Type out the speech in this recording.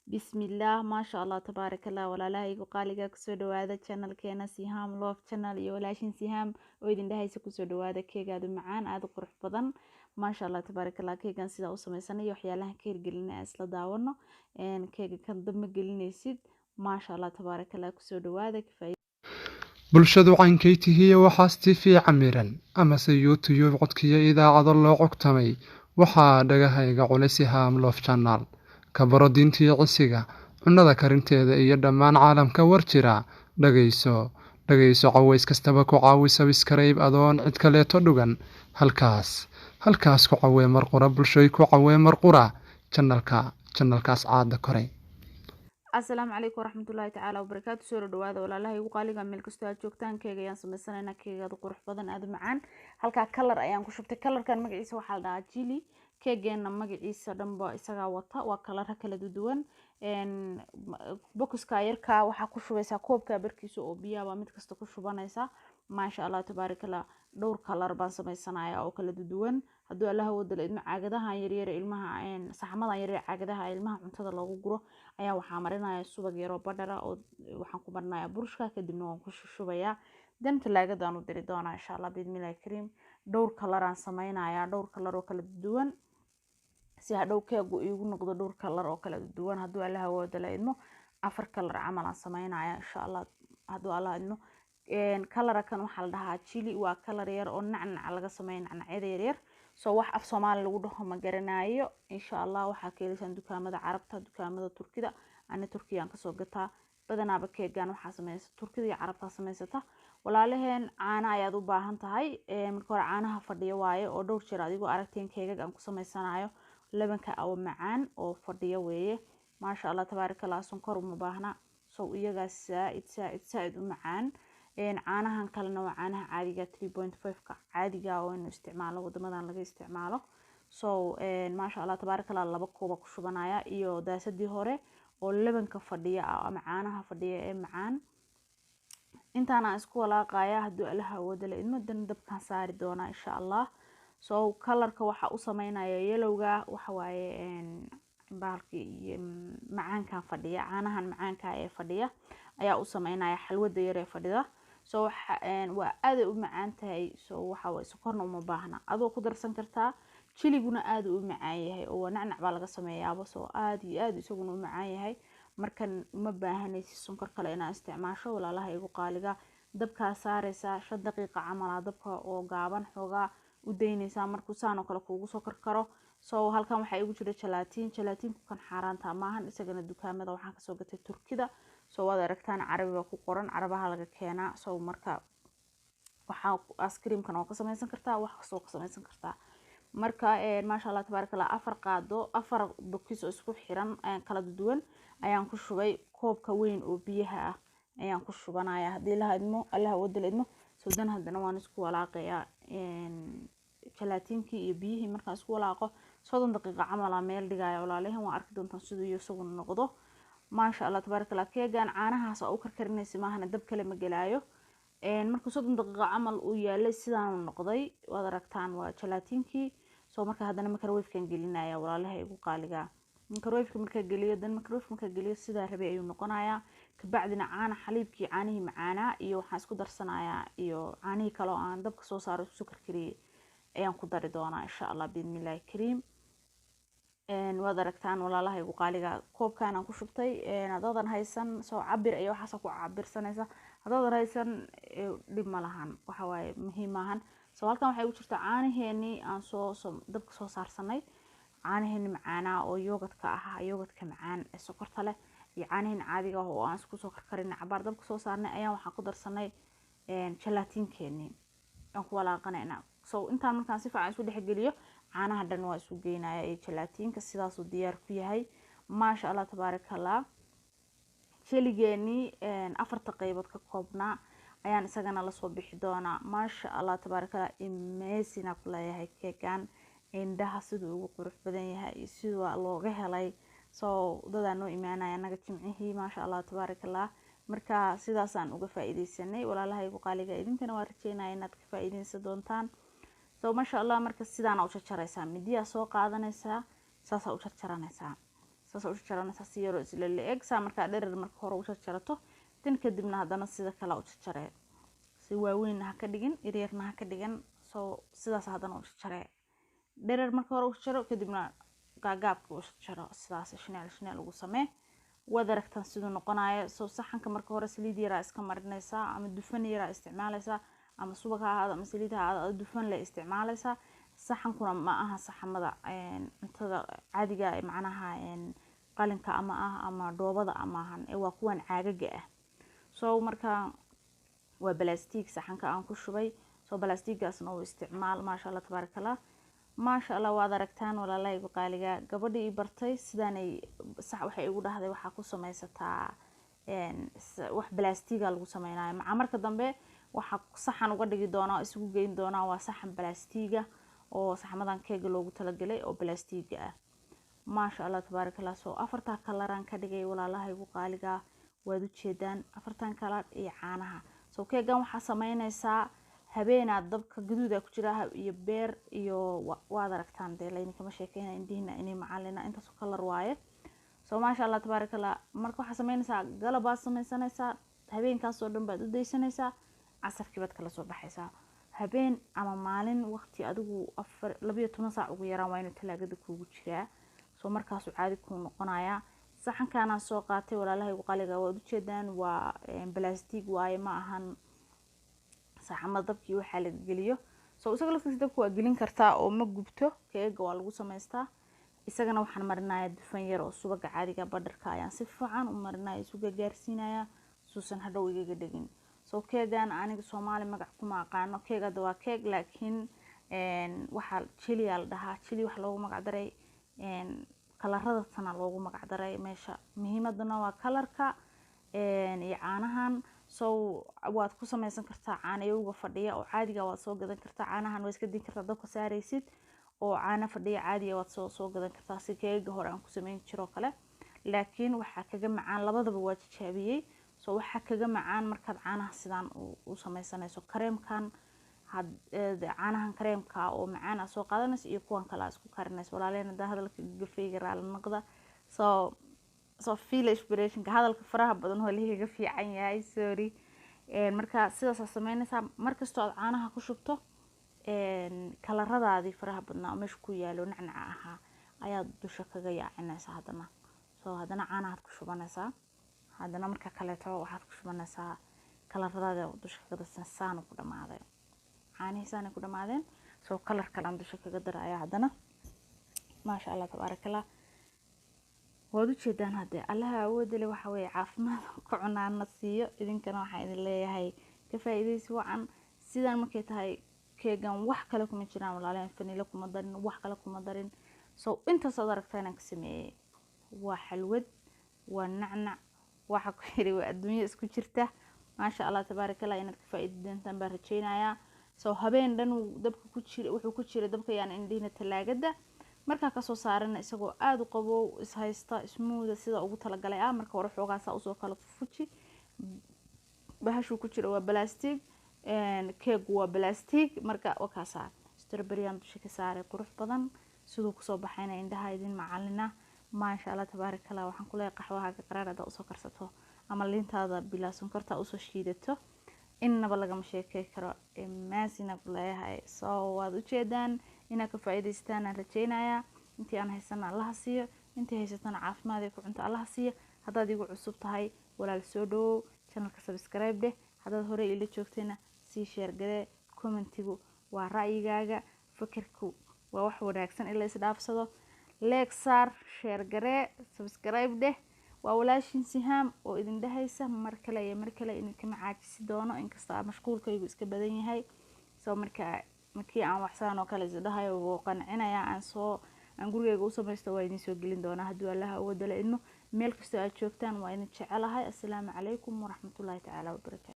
بسم الله ما شاء الله تبارك الله ولا لا يقو قاليقا كسو دوادا channel كينا سيهام love channel iyo walaashin sihaam oo idin dhahaysa kusoo dhawaada keegaadu macaan aad u qurux badan ma sha Allah tabaaraka Allah keegan sida u sameysanayo waxyaalaha ka hirgelinay isla daawano keega kan dama gelinaysid ma sha Allah tabaaraka Allah kusoo dhawaada bulshadu caynkaytihiiyo waxaastii fiican miran amase youtube codkiyo idaacado loo cogtamay waxaa dhagahayga culisi haam loof janaal ka baro diintiyo cisiga cunnada karinteeda iyo dhammaan caalamka war jira dhagayso caways kastaba ku caawi sabiskarayb adoon cid kaleeto dhugan halkaas ku cawee marqura bulshoy ku cawee marqura janalkaas caada koray. السلام عليكم ورحمة الله تعالى وبركاته سورة دوادا ولا الله يقول لك ملك استوى جوكتان كيغا يان سمسنا كيغا قروح بدن اد معان halka color ayaan ku shubtay colorkan magaciisa waxa la dhahaa chili keegana magaciisa dhanba isaga wata waa color kala duwan boxka yarka waxa ku shubaysaa koobka barkiisa oo biyaha mid kasta ku shubanaysa ma sha Allah tabaarakallah dhowr color baan sameysanayaa oo kala duwan haduu Allah wada ilma caagadaha yaryar ilmaha saxamada yaryar caagadaha ilmaha cuntada loogu guro ayaa waxa marinaya subag yar oo badara oo waxaan ku marnayaa burshka kadibna waan ku shubayaa dan talaagadan u diri doona insha Allah bidmillahi kareem dhowr color aan sameynaya dhowr color oo kala duwan si hadhow keegu igu noqdo dhowr color oo kala duwan haduu Allah wada ilmo afar color camal aan sameynaya insha Allah haduu Allah idmo color kan waxa la dhahaa chili waa color yar oo nacnac laga sameeyo nacnacyada yar soo wax af Soomaali lagu dhaho ma garanayo insha Allah waxa ka helisan dukaamada Carabta dukaamada Turkida ana Turkiyaan ka soo gataa badanaaba keegan waxa sameeyay Turkida iyo Carabta sameysata walaalaheen caana ayaad u baahan tahay marka hore caanaha fadhiyo waaye oo dhowr jeer adigu aragteen keegag aan ku sameysanayo labanka aw macaan oo fadhiyo weeye ma sha Allah tabaarakallah sonkor uma baahna soo iyaga saaid u macaan caanahan kalena waa caanaha caadiga 3.5 ka caadiga oo inuu isticmaalo wadamadan laga isticmaalo soo ma sha Allah tabaarakallah laba koob ku shubanaya iyo daasadii hore oo labanka fadhiya ama caanaha fadhiya ee macaan intaana isku walaaqaya haduu Allah wada leedmo dan dabkan saari doona insha Allah soo colorka waxa u sameynaya yellowga waxa waaye baalkii macaanka fadhiya caanahan macaanka ee fadhiya ayaa u sameynaya xalwada yar ee fadhida soo waa aad u macaan tahay soo waxa way sokorna uma baahna adoo ku darsan kartaa chiliguna aad u macaan yahay oo nacnac baa laga sameeyaa soo aad iyo aad isaguna u macaan yahay markan ma baahanaysid sonkor kale inaad isticmaasho walaalaha igu qaaliga dabka saaraysa 5 daqiiqo camal dabka oo gaaban xoga u deynaysa markuu saan oo kale kuugu soo karkaro soo halkan waxa igu jira gelatin kan xaraanta maahan isagana dukaamada waxaan ka soo gatay Turkida soo wada aragtaan Carabiga ku qoran Carabaha laga keenaa soo marka waxa ice cream kan oo ka samaysan kartaa wax soo ka samaysan kartaa marka ma sha Allah tabaarakallah afar box oo isku xiran kala duwan ayaan ku shubay koobka weyn oo biyaha ah ayaan ku shubanaya hadii la hadmo Allah wada leedmo soo dan hadana waan isku walaaqaya gelatinki iyo biyihii marka isku walaaqo 30 daqiiqo camal meel dhigaya walaalahan waan arki doontaan sidoo iyo isagu noqdo ma sha Allah tabaarakallah keegan caanahaas oo karkarinaysa maahan dab kale ma galaayo markuu 30 daqiiqo camal uu yaalay sidaan noqday wada aragtaan waa gelatinki soo marka hadana microwave-kan gelinaya walaalaha igu qaaliga microwave-ka marka geliyo dan microwave marka geliyo sida rabay ayuu noqonayaa ka bacdina caana xaliibkii caanihi macaana iyo waxaan isku darsanayaa iyo caanihi kale oo aan dabka soo saaro isku karkariyay ayaan ku dari doonaa insha Allah bidmillahi kareem wada aragtaan walaalaha igu qaaliga koobkan aan ku shubtay hadadan haysan soo cabir iyo waxa ku cabirsanaysa hadadan haysan dib ma lahan waxa waaye muhiim ahan soo halkan waxa igu jirta caanaheeni aan soo dabka soo saarsanay caanaheeni macaana oo yogurtka ah yogurtka macaan ee sokorta leh iyo caanaheeni caadiga ah oo aan isku soo karkarinay cabaar dabka soo saarnay ayaan waxa ku darsanay gelatinkeeni aan ku walaaqanayna soo intaan markaan si fiican isku dhexgeliyo caanaha dhan waa isu geynaya ee gelatinka sidaas uu diyaar ku yahay ma sha Allah tabaarakallah chiligeeni afarta qaybood ka koobna ayaan isagana la soo bixi doona ma sha Allah tabaarakallah immeesina ku leeyahay keegan indhaha sidoo ugu qurux badan yahay sidoo looga helay soo dadaan noo iimaanaya anaga jimcihii ma sha Allah tabaarakallah marka sidaas aan uga faa'iideysanay walaalaha igu qaaliga idinkana waa rajeenaa inaad ka faa'iideysan doontaan soo ma sha Allah marka sidaan u jarjaraysaa midiya soo qaadanaysaa saasa u jarjaranaysaa saas u jarjaraysaa si yar oo isla leeg saa markaa dherer marka hore u jarjarato tan kadibna haddana sida kale u jarjaree si waaweyn ha ka dhigin yaryarna ha ka dhigan soo sidaas haddana u jarjaree dherer marka hore u jarjaro kadibna gaagaabka u jarjaro sidaas shinaal ugu samee wada aragtaan sidoo noqonayo soo saxanka marka hore saliid yar iska marinaysaa ama dufan yar isticmaalaysaa ama subag ha ahaado ama saliid ha ahaado dufan la isticmaalaysaa saxankuna ma aha saxamada cuntada caadiga ah macnaha qalinka ama dhoobada ama ahan waa kuwan caagaga ah soo marka waa plastic saxanka aan ku shubay soo plasticgaasna oo isticmaal maasha Allah tabarakallah maasha Allah waad aragtaan walaalaygu qaaliga gabadhii bartay sidaanay sax waxay igu dhahday waxa ku samaysataa wax plastiga lagu sameeyay marka dambe waxa saxan uga dhigi doona isugu geyn doona waa saxan plastiga oo saxamadan keega loogu talagalay oo plastiga ah maasha Allah tabarakallah soo afarta kalaran ka dhigay walaalaygu qaaliga waad u jeedaan afartan kala iyo caanaha soo keegan waxa sameynaysaa habeenaad dabka gaduuda ku jira iyo beer iyo waad aragtaan deelayni kama sheekayna indihina inay macallina intaas kalar waaye soo maasha Allah tabarakallah marka waxa sameynaysaa galaba sameysanaysaa habeenkaas oo dhan baad u deysanaysaa casarkii baad kala soo baxaysaa habeen ama maalin waqti adigu 12 saac ugu yaraan waa inuu talaagada kuugu jiraa soo markaas caadi ku noqonaya saxankaana soo qaatay walaalahaygu qaliga waad u jeedaan waa plastic waaye ma ahan saxamada dabkii waxa la geliyo soo isaga laftiisa dabku waa gelin kartaa oo ma gubto keega waa lagu sameystaa isagana waxaan marinayaa dufan yar oo subaga caadiga badarka ayaan si fiican u marinayaa isuga gaarsiinaya suusan hadhow iga dhigin soo keegan aniga Soomaali magac kuma aqaano keegada waa keeg laakiin waxa chili la dhahaa chili wax loogu magac daray kalarada sana loogu magac daray meesha muhiimadna waa kalarka iyo caanahan soo waad ku sameysan kartaa caanayowga fadhiya oo caadiga waad soo gadan kartaa caanahan way iska din kartaa dabka saaraysid oo caana fadhiya caadiga waad soo gadan kartaa si keega hore aan ku sameyn jiro kale laakiin waxa kaga macaan labadaba waa jaabiyay soo waxa kaga macaan markaad caanaha sidaan u sameysanayso kareemkan caanahan kareemka oo macaan soo qaadanayso iyo kuwan kala isku karinayso walaalena hadalka gafeyga raal noqda soo feel inspiration ka hadalka faraha badan oo liiga fiican yahay sorry marka sidaas sameynaysa markastoo aad caanaha ku shubto kalaradaadii faraha badnaa oo meesha ku yaalo nacnaca aha ayaa dusha kaga yaacinaysa hadana caanaha ku shubanaysaa hadana marka kaleeto waxaad ku shubanaysaa kalaradaada dusha kaga dasaan ku dhamaaday caanihiisana ku dhamaadeen soo kalar kale dusha kaga daraya hadana maasha Allah tabarakallah waad u jeedaan hadee allaha awoodile waxa way caafimaad ku cunaana siiyo idinkana waxa idin leeyahay ka faa'iideysi wacan sidaan markay tahay keegan wax kale kuma jiraan walaaleen fanila kuma darin wax kale kuma darin soo inta soo aragtaan ka sameeyay waa xalwad waa nacnac waxa ku xiri waa adduunyo isku jirta maasha Allah tabarakallah inaad ka faa'iideyntaan baan rajeynayaa soo habeen dhan dabka ku jira wuxuu ku jira dabka yaan indhiina talaagada marka ka soo saarana isagoo aad u qabow is haysta smooth sida ugu talagalay marka hore xoogaasa u soo kala fuji bahashu ku jira waa plastic keeg waa plastic marka wakaasa strawberry aan dusha ka saaray qurux badan sidoo ku soo baxayna indhaha idin macallina maasha Allah tabarakallah waxaan ku leeyahay qaxwaha ka qaraarada u soo karsato ama liintaada bilaa sonkorta u soo shiidato innaba laga sheekay karo maasina ku leeyahay soo waad u jeedaan inaad ka faa'iideystaan aan rajeynayaa intii aan haysana Allah siiyo intii haysatana caafimaad ku cunto Allah siiyo hadaad igu cusub tahay walaal soo dhow channelka subscribe dheh hadaad hore ila joogteena si share gare commentigu waa ra'yigaaga fikirku waa wax wanaagsan in la isdhaafsado like saar share gare subscribe dheh waa walaashin Sihaam oo idin dhahaysa mar kale in ka macaajisi doono inkasta mashquulkaygu iska badan yahay soo markii aan waxsaan oo kale isdhahayo oo qancinaya aan gurigeyga u sameeysto waa idin soo gelin doona haduu Allah awood la idmo meel kasta aad joogtaan waa idin jecelahay assalaamu calaykum waraxmatullaahi ta'ala wa barakaatuh